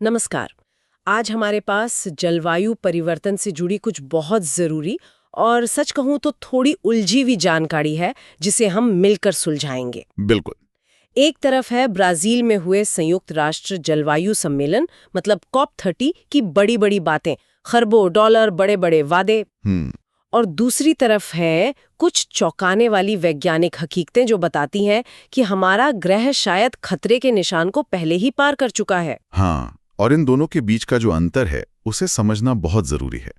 नमस्कार। आज हमारे पास जलवायु परिवर्तन से जुड़ी कुछ बहुत जरूरी और सच कहूं तो थोड़ी उलझी हुई जानकारी है जिसे हम मिलकर सुलझाएंगे। बिल्कुल। एक तरफ है ब्राजील में हुए संयुक्त राष्ट्र जलवायु सम्मेलन मतलब COP30 की बड़ी बड़ी बातें, खरबों डॉलर, बड़े बड़े वादे। हम्म। और दूसरी तरफ है कुछ चौंकाने वाली वैज्ञानिक हकीकतें जो बताती हैं कि हमारा ग्रह शायद खतरे के निशान को पहले ही पार कर चुका है। हाँ, और इन दोनों के बीच का जो अंतर है उसे समझना बहुत जरूरी है।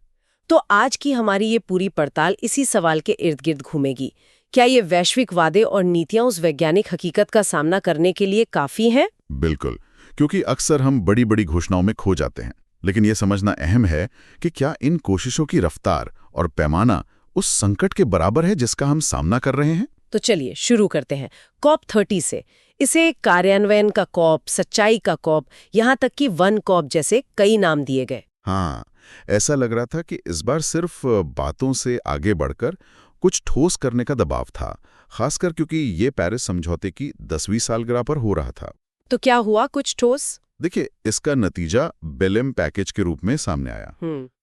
तो आज की हमारी ये पूरी पड़ताल इसी सवाल के इर्द गिर्द घूमेगी। क्या ये वैश्विक वादे और नीतियां उस वैज्ञानिक हकीकत का सामना करने के लिए काफी हैं? बिल्कुल, क्योंकि अक्सर हम बड़ी बड़ी घोषणाओं में खो जाते हैं, लेकिन यह समझना अहम है कि क्या इन कोशिशों की रफ्तार और पैमाना उस संकट के बराबर है जिसका हम सामना कर रहे हैं। तो चलिए शुरू करते हैं COP30 से। इसे कार्यान्वयन का कॉप, सच्चाई का कॉप, यहाँ तक कि वन कॉप जैसे कई नाम दिए गए। हाँ, ऐसा लग रहा था कि इस बार सिर्फ बातों से आगे बढ़कर कुछ ठोस करने का दबाव था, खासकर क्योंकि ये पेरिस समझौते की 10वीं सालगिरह पर हो रहा था। तो क्या हुआ कुछ ठोस? देखिए, इसका नतीजा बेलेम पैकेज के रूप में सामने आया।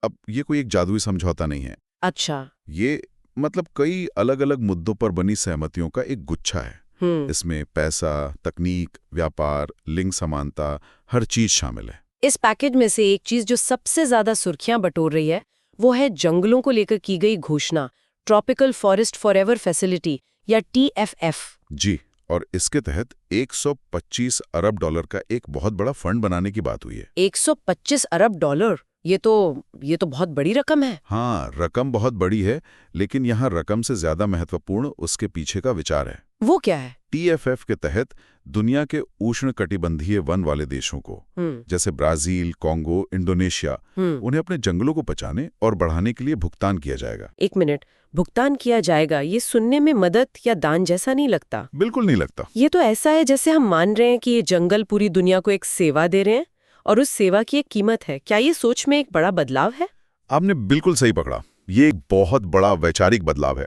अब ये कोई एक जादुई समझौता नहीं है। अच्छा। ये मतलब कई अलग अलग मुद्दों पर बनी सहमतियों का एक गुच्छा है। इसमें पैसा, तकनीक, व्यापार, लिंग समानता, हर चीज शामिल है। इस पैकेज में से एक चीज जो सबसे ज्यादा सुर्खियां बटोर रही है वो है जंगलों को लेकर की गई घोषणा, ट्रॉपिकल फॉरेस्ट फॉरएवर फैसिलिटी या TFF। जी, और इसके तहत 125 अरब डॉलर का एक बहुत बड़ा फंड बनाने की बात हुई है। 125 अरब डॉलर, ये तो बहुत बड़ी रकम है। हाँ, रकम बहुत बड़ी है, लेकिन यहाँ रकम से ज्यादा महत्वपूर्ण उसके पीछे का विचार है। वो क्या है? TFF के तहत दुनिया के उष्णकटिबंधीय वन वाले देशों को, जैसे ब्राजील, कॉन्गो, इंडोनेशिया, उन्हें अपने जंगलों को बचाने और बढ़ाने के लिए भुगतान किया जाएगा। एक मिनट, भुगतान किया जाएगा, ये सुनने में मदद या दान जैसा नहीं लगता। बिल्कुल नहीं लगता। ये तो ऐसा है जैसे हम मान रहे हैं कि ये जंगल पूरी दुनिया को एक सेवा दे रहे हैं और उस सेवा की एक कीमत है। क्या ये सोच में एक बड़ा बदलाव है? आपने बिल्कुल सही पकड़ा। ये एक बहुत बड़ा वैचारिक बदलाव है।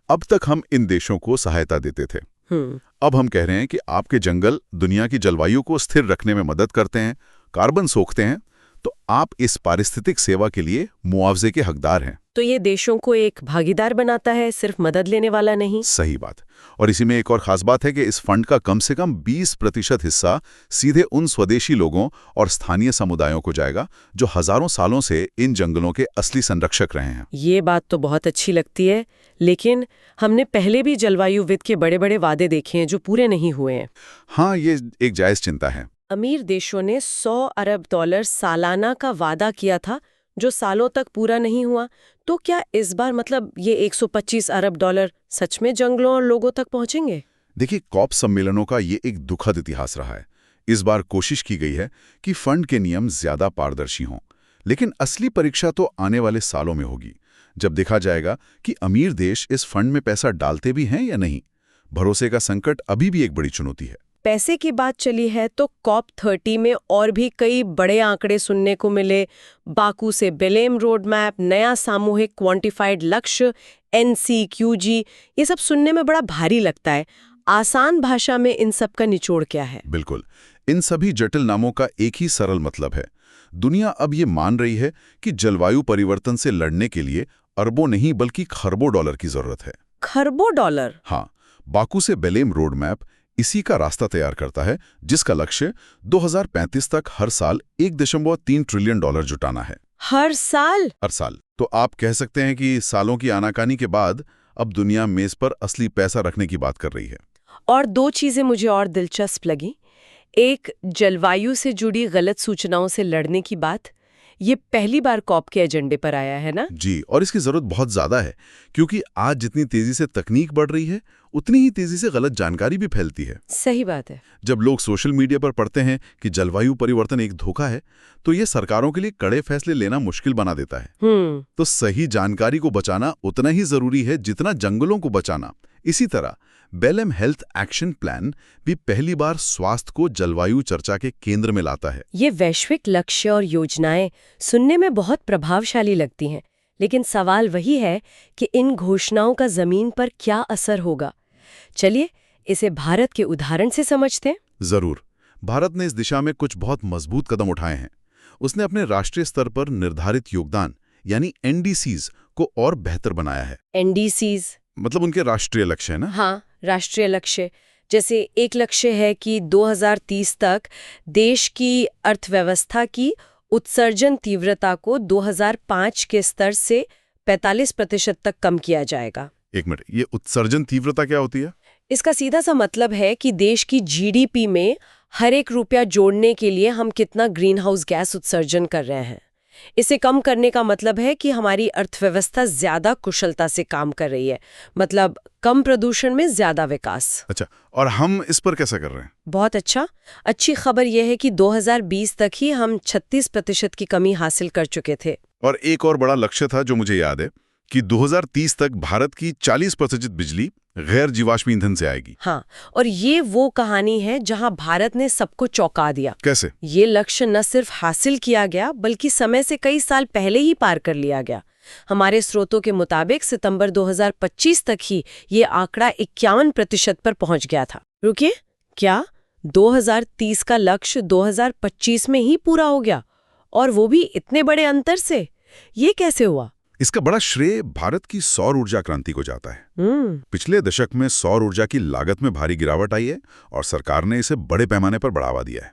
अब तक हम इन देशों को सहायता देते थे। अब हम कह रहे हैं कि आपके जंगल दुनिया की जलवायु को स्थिर रखने में मदद करते हैं, कार्बन सोखते हैं, तो आप इस पारिस्थितिक सेवा के लिए मुआवजे के हकदार हैं। तो ये देशों को एक भागीदार बनाता है, सिर्फ मदद लेने वाला नहीं। सही बात। और इसी में एक और खास बात है कि इस फंड का कम से कम 20% हिस्सा सीधे उन स्वदेशी लोगों और स्थानीय समुदायों को जाएगा जो हजारों सालों से इन जंगलों के असली संरक्षक रहे हैं। ये बात तो बहुत अच्छी लगती है, लेकिन हमने पहले भी जलवायु विद के बड़े बड़े वादे देखे हैं जो पूरे नहीं हुए हैं। हाँ, ये एक जायज चिंता है। अमीर देशों ने 100 अरब डॉलर सालाना का वादा किया था जो सालों तक पूरा नहीं हुआ। तो क्या इस बार मतलब ये 125 अरब डॉलर सच में जंगलों और लोगों तक पहुंचेंगे? देखिए, कॉप सम्मेलनों का ये एक दुखद इतिहास रहा है। इस बार कोशिश की गई है कि फंड के नियम ज्यादा पारदर्शी हों, लेकिन असली परीक्षा तो आने वाले सालों में होगी, जब देखा जाएगा कि अमीर देश इस फंड में पैसा डालते भी हैं या नहीं। भरोसे का संकट अभी भी एक बड़ी चुनौती है। पैसे की बात चली है तो COP30 में और भी कई बड़े आंकड़े सुनने को मिले। बाकू से बेलेम रोड मैप, नया सामूहिक क्वांटिफाइड लक्ष्य, NCQG, ये सब सुनने में बड़ा भारी लगता है। आसान भाषा में इन सब का निचोड़ क्या है? बिल्कुल, इन सभी जटिल नामों का एक ही सरल मतलब है। दुनिया अब ये मान रही है कि जलवायु परिवर्तन से लड़ने के लिए अरबों नहीं बल्कि खरबों डॉलर की जरूरत है। खरबों डॉलर? हाँ, बाकू से बेलेम रोड मैप इसी का रास्ता तैयार करता है, जिसका लक्ष्य 2035 तक हर साल 1.3 ट्रिलियन डॉलर जुटाना है। हर साल? हर साल। तो आप कह सकते हैं कि सालों की आनाकानी के बाद अब दुनिया मेज पर असली पैसा रखने की बात कर रही है। और दो चीजें मुझे और दिलचस्प लगी। एक, जलवायु से जुड़ी गलत सूचनाओं से लड़ने की बात। ये पहली बार COP के एजेंडे पर आया है ना? जी, और इसकी जरूरत बहुत ज्यादा है, क्योंकि आज जितनी तेजी से तकनीक बढ़ रही है उतनी ही तेजी से गलत जानकारी भी फैलती है। सही बात है। जब लोग सोशल मीडिया पर पढ़ते हैं कि जलवायु परिवर्तन एक धोखा है, तो ये सरकारों के लिए कड़े फैसले लेना मुश्किल बना देता है। तो सही जानकारी को बचाना उतना ही जरूरी है जितना जंगलों को बचाना। इसी तरह बेलेम हेल्थ एक्शन प्लान भी पहली बार स्वास्थ्य को जलवायु चर्चा के केंद्र में लाता है। ये वैश्विक लक्ष्य और योजनाएं सुनने में बहुत प्रभावशाली लगती हैं, लेकिन सवाल वही है कि इन घोषणाओं का जमीन पर क्या असर होगा। चलिए इसे भारत के उदाहरण से समझते हैं। जरूर। भारत ने इस दिशा में कुछ बहुत मजबूत कदम उठाए हैं। उसने अपने राष्ट्रीय स्तर पर निर्धारित योगदान यानी एनडीसीज को और बेहतर बनाया है। एनडीसीज मतलब उनके राष्ट्रीय लक्ष्य है ना। हाँ, राष्ट्रीय लक्ष्य। जैसे एक लक्ष्य है कि 2030 तक देश की अर्थव्यवस्था की उत्सर्जन तीव्रता को 2005 के स्तर से 45% तक कम किया जाएगा। एक मिनट, ये उत्सर्जन तीव्रता क्या होती है? इसका सीधा सा मतलब है कि देश की जीडीपी में हर एक रुपया जोड़ने के लिए हम कितना ग्रीन हाउस गैस उत्सर्जन कर रहे हैं। इसे कम करने का मतलब है कि हमारी अर्थव्यवस्था ज्यादा कुशलता से काम कर रही है, मतलब कम प्रदूषण में ज्यादा विकास। अच्छा, और हम इस पर कैसे कर रहे हैं? बहुत अच्छा। अच्छी खबर यह है कि 2020 तक ही हम 36% की कमी हासिल कर चुके थे। और एक और बड़ा लक्ष्य था जो मुझे याद है कि 2030 तक भारत की 40% बिजली गैर जीवाश्म ईंधन से आएगी। हाँ, और ये वो कहानी है जहां भारत ने सबको चौंका दिया। कैसे? ये लक्ष्य न सिर्फ हासिल किया गया बल्कि समय से कई साल पहले ही पार कर लिया गया। हमारे स्रोतों के मुताबिक सितंबर 2025 तक ही ये आंकड़ा 51% पर पहुंच गया था। रुकिए, क्या 2030 का लक्ष्य 2025 में ही पूरा हो गया? और वो भी इतने बड़े अंतर से? ये कैसे हुआ? इसका बड़ा श्रेय भारत की सौर ऊर्जा क्रांति को जाता है। पिछले दशक में सौर ऊर्जा की लागत में भारी गिरावट आई है और सरकार ने इसे बड़े पैमाने पर बढ़ावा दिया है।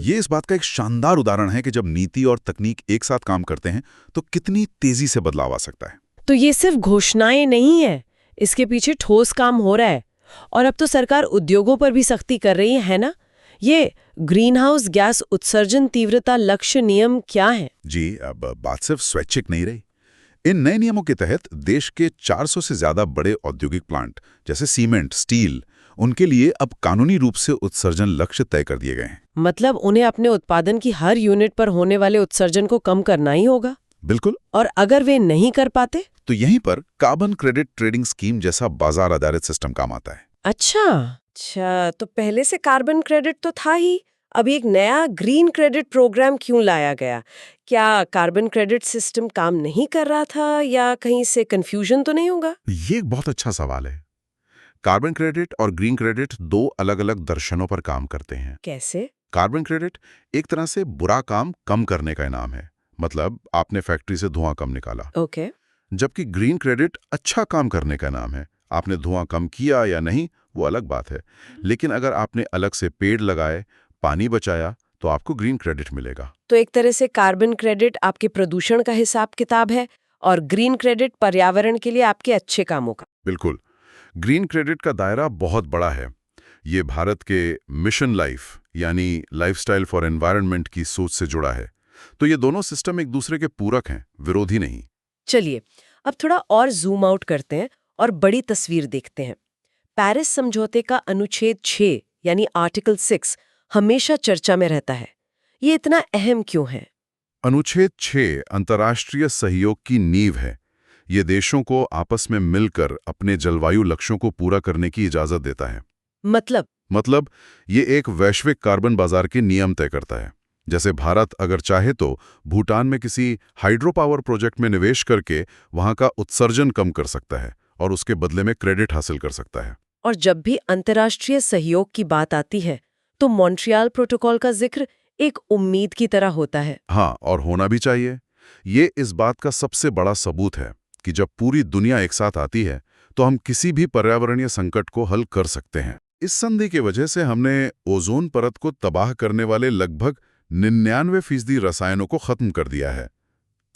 ये इस बात का एक शानदार उदाहरण है कि जब नीति और तकनीक एक साथ काम करते हैं तो कितनी तेजी से बदलाव आ सकता है। तो ये सिर्फ घोषणाएं नहीं है, इसके पीछे ठोस काम हो रहा है। और अब तो सरकार उद्योगों पर भी सख्ती कर रही है ना? ये ग्रीन हाउस गैस उत्सर्जन तीव्रता लक्ष्य नियम क्या है? जी, अब बात सिर्फ स्वैच्छिक नहीं रही। इन नए नियमों के तहत देश के 400 से ज्यादा बड़े औद्योगिक प्लांट जैसे सीमेंट, स्टील, उनके लिए अब कानूनी रूप से उत्सर्जन लक्ष्य तय कर दिए गए हैं। मतलब उन्हें अपने उत्पादन की हर यूनिट पर होने वाले उत्सर्जन को कम करना ही होगा। बिल्कुल। और अगर वे नहीं कर पाते तो यहीं पर कार्बन क्रेडिट ट्रेडिंग स्कीम जैसा बाजार आधारित सिस्टम काम आता है। अच्छा, तो पहले से कार्बन क्रेडिट तो था ही, अब एक नया ग्रीन क्रेडिट प्रोग्राम क्यों लाया गया? क्या कार्बन क्रेडिट सिस्टम काम नहीं कर रहा था या कहीं से कंफ्यूजन तो नहीं होगा? ये एक बहुत अच्छा सवाल है। कार्बन क्रेडिट और ग्रीन क्रेडिट दो अलग-अलग दर्शनों पर काम करते हैं। कैसे? कार्बन क्रेडिट एक तरह से बुरा काम कम करने का इनाम है, मतलब आपने फैक्ट्री से धुआं कम निकाला। ओके। जबकि ग्रीन क्रेडिट अच्छा काम करने का नाम है। आपने धुआं कम किया या नहीं वो अलग बात है, लेकिन अगर आपने अलग से पेड़ लगाए, पानी बचाया तो आपको ग्रीन क्रेडिट मिलेगा। तो एक तरह से कार्बन क्रेडिट आपके प्रदूषण का हिसाब किताब है और ग्रीन क्रेडिट पर्यावरण के लिए आपके अच्छे कामों का। बिल्कुल। ग्रीन क्रेडिट का दायरा बहुत बड़ा है। ये भारत के मिशन लाइफ यानी लाइफस्टाइल फॉर एनवायरनमेंट की सोच से जुड़ा है। तो ये दोनों सिस्टम एक दूसरे के पूरक हैं, विरोधी नहीं। चलिए, अब थोड़ा और जूम आउट करते हैं और बड़ी तस्वीर देखते हैं। पेरिस समझौते का अनुच्छेद 6 यानी आर्टिकल 6 हमेशा चर्चा में रहता है। ये इतना अहम क्यों है? अनुच्छेद 6 अंतर्राष्ट्रीय सहयोग की नींव है। ये देशों को आपस में मिलकर अपने जलवायु लक्ष्यों को पूरा करने की इजाजत देता है। मतलब ये एक वैश्विक कार्बन बाजार के नियम तय करता है। जैसे भारत अगर चाहे तो भूटान में किसी हाइड्रो पावर प्रोजेक्ट में निवेश करके वहां का उत्सर्जन कम कर सकता है और उसके बदले में क्रेडिट हासिल कर सकता है। और जब भी अंतर्राष्ट्रीय सहयोग की बात आती है तो मॉन्ट्रियल प्रोटोकॉल का जिक्र एक उम्मीद की तरह होता है। हाँ, और होना भी चाहिए। ये इस बात का सबसे बड़ा सबूत है कि जब पूरी दुनिया एक साथ आती है तो हम किसी भी पर्यावरणीय संकट को हल कर सकते हैं। इस संधि की वजह से हमने ओजोन परत को तबाह करने वाले लगभग 99% रसायनों को खत्म कर दिया है।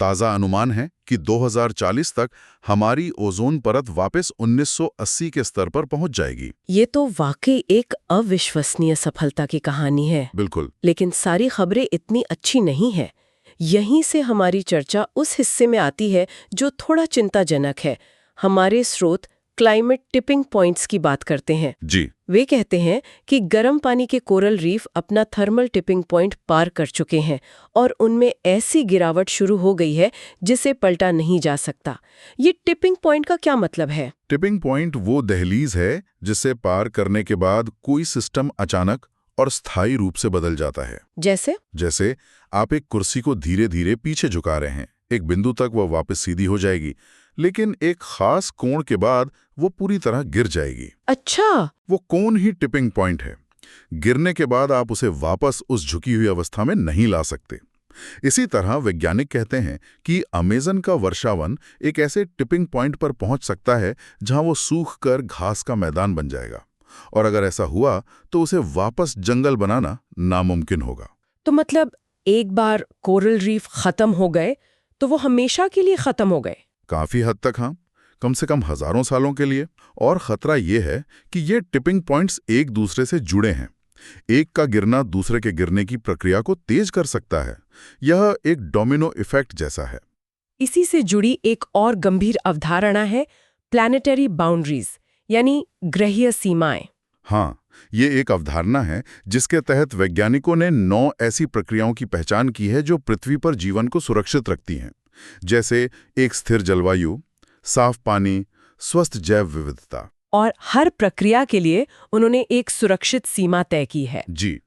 ताज़ा अनुमान है कि 2040 तक हमारी ओजोन परत वापस 1980 के स्तर पर पहुंच जाएगी। ये तो वाकई एक अविश्वसनीय सफलता की कहानी है। बिल्कुल। लेकिन सारी खबरें इतनी अच्छी नहीं है। यहीं से हमारी चर्चा उस हिस्से में आती है जो थोड़ा चिंताजनक है। हमारे स्रोत क्लाइमेट टिपिंग पॉइंट्स की बात करते हैं। जी। वे कहते हैं कि गर्म पानी के कोरल रीफ अपना थर्मल टिपिंग पॉइंट पार कर चुके हैं और उनमें ऐसी गिरावट शुरू हो गई है जिसे पलटा नहीं जा सकता। ये टिपिंग पॉइंट का क्या मतलब है? टिपिंग पॉइंट वो दहलीज है जिसे पार करने के बाद कोई सिस्टम अचानक और स्थायी रूप से बदल जाता है। जैसे आप एक कुर्सी को धीरे धीरे पीछे झुका रहे हैं, एक बिंदु तक वह वापस सीधी हो जाएगी, लेकिन एक खास कोण के बाद वो पूरी तरह गिर जाएगी। अच्छा, वो कोण ही टिपिंग पॉइंट है। गिरने के बाद आप उसे वापस उस झुकी हुई अवस्था में नहीं ला सकते। इसी तरह वैज्ञानिक कहते हैं कि अमेज़न का वर्षावन एक ऐसे टिपिंग पॉइंट पर पहुंच सकता है जहां वो सूख कर घास का मैदान बन जाएगा, और अगर ऐसा हुआ तो उसे वापस जंगल बनाना नामुमकिन होगा। तो मतलब एक बार कोरल रीफ खत्म हो गए तो वो हमेशा के लिए खत्म हो गए? काफी हद तक हाँ, कम से कम हजारों सालों के लिए। और खतरा ये है कि ये टिपिंग पॉइंट्स एक दूसरे से जुड़े हैं। एक का गिरना दूसरे के गिरने की प्रक्रिया को तेज कर सकता है। यह एक डोमिनो इफेक्ट जैसा है। इसी से जुड़ी एक और गंभीर अवधारणा है प्लैनेटरी बाउंड्रीज, यानी ग्रहीय सीमाएं। हाँ, ये एक अवधारणा है जिसके तहत वैज्ञानिकों ने 9 ऐसी प्रक्रियाओं की पहचान की है जो पृथ्वी पर जीवन को सुरक्षित रखती हैं, जैसे एक स्थिर जलवायु, साफ पानी, स्वस्थ जैव विविधता। और हर प्रक्रिया के लिए उन्होंने एक सुरक्षित सीमा तय की है। जी,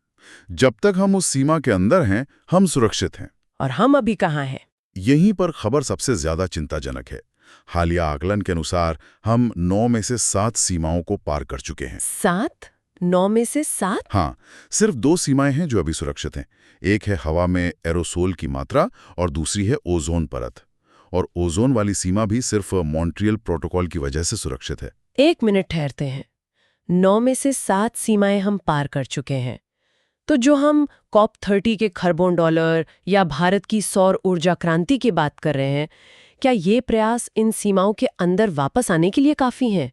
जब तक हम उस सीमा के अंदर हैं, हम सुरक्षित हैं। और हम अभी कहाँ हैं? यहीं पर खबर सबसे ज्यादा चिंताजनक है। हालिया आकलन के अनुसार हम 9 में से 7 सीमाओं को पार कर चुके हैं। 7? 9 में से 7? हाँ, सिर्फ 2 सीमाएं हैं जो अभी सुरक्षित हैं। एक है हवा में एरोसोल की मात्रा और दूसरी है ओजोन परत। और ओजोन वाली सीमा भी सिर्फ मॉन्ट्रियल प्रोटोकॉल की वजह से सुरक्षित है। 1 मिनट ठहरते हैं। 9 में से 7 सीमाएं हम पार कर चुके हैं। तो जो हम COP30 के खरबों डॉलर या भारत की सौर ऊर्जा क्रांति की बात कर रहे हैं, क्या ये प्रयास इन सीमाओं के अंदर वापस आने के लिए काफी हैं?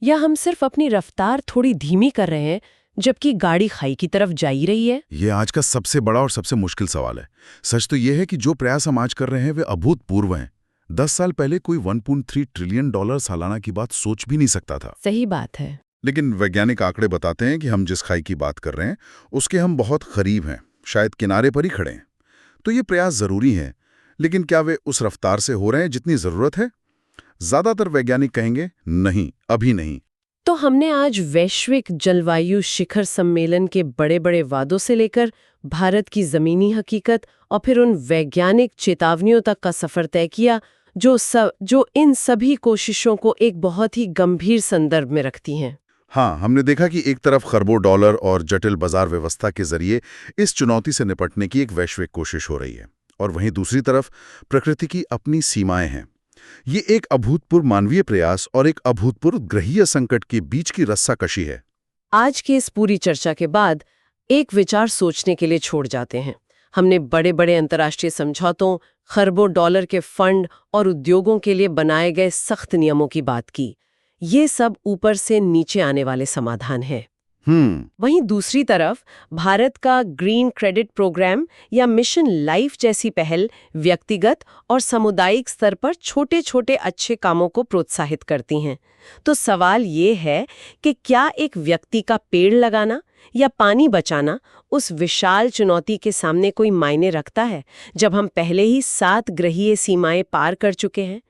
या हम सिर्फ अपनी रफ्तार थोड़ी धीमी कर रहे हैं जबकि गाड़ी खाई की तरफ जा ही रही है? ये आज का सबसे बड़ा और सबसे मुश्किल सवाल है। सच तो ये है कि जो प्रयास हम आज कर रहे हैं वे अभूतपूर्व हैं। 10 साल पहले कोई $1.3 ट्रिलियन सालाना की बात सोच भी नहीं सकता था। सही बात है। लेकिन वैज्ञानिक आंकड़े बताते हैं कि हम जिस खाई की बात कर रहे हैं उसके हम बहुत करीब हैं, शायद किनारे पर ही खड़े हैं। तो ये प्रयास जरूरी हैं, लेकिन क्या वे उस रफ्तार से हो रहे हैं जितनी जरूरत है? ज्यादातर वैज्ञानिक कहेंगे नहीं, अभी नहीं। तो हमने आज वैश्विक जलवायु शिखर सम्मेलन के बड़े बड़े वादों से लेकर भारत की जमीनी हकीकत और फिर उन वैज्ञानिक चेतावनियों तक का सफर तय किया जो इन सभी कोशिशों को एक बहुत ही गंभीर संदर्भ में रखती हैं। हाँ, हमने देखा कि एक तरफ खरबों डॉलर और जटिल बाजार व्यवस्था के जरिए इस चुनौती से निपटने की एक वैश्विक कोशिश हो रही है, और वहीं दूसरी तरफ प्रकृति की अपनी सीमाएं हैं। ये एक अभूतपूर्व मानवीय प्रयास और एक अभूतपूर्व ग्रहीय संकट के बीच की रस्साकशी है। आज की इस पूरी चर्चा के बाद एक विचार सोचने के लिए छोड़ जाते हैं। हमने बड़े बड़े अंतर्राष्ट्रीय समझौतों, खरबों डॉलर के फंड और उद्योगों के लिए बनाए गए सख्त नियमों की बात की। ये सब ऊपर से नीचे आने वाले समाधान हैं। वहीं दूसरी तरफ भारत का ग्रीन क्रेडिट प्रोग्राम या मिशन लाइफ जैसी पहल व्यक्तिगत और सामुदायिक स्तर पर छोटे छोटे अच्छे कामों को प्रोत्साहित करती हैं। तो सवाल ये है कि क्या एक व्यक्ति का पेड़ लगाना या पानी बचाना उस विशाल चुनौती के सामने कोई मायने रखता है, जब हम पहले ही 7 ग्रहीय सीमाएं पार कर चुके हैं?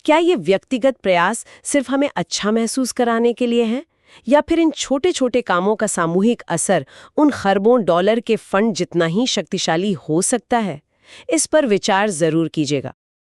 क्या ये व्यक्तिगत प्रयास सिर्फ हमें अच्छा महसूस कराने के लिए है, या फिर इन छोटे छोटे कामों का सामूहिक असर उन खरबों डॉलर के फंड जितना ही शक्तिशाली हो सकता है? इस पर विचार जरूर कीजिएगा।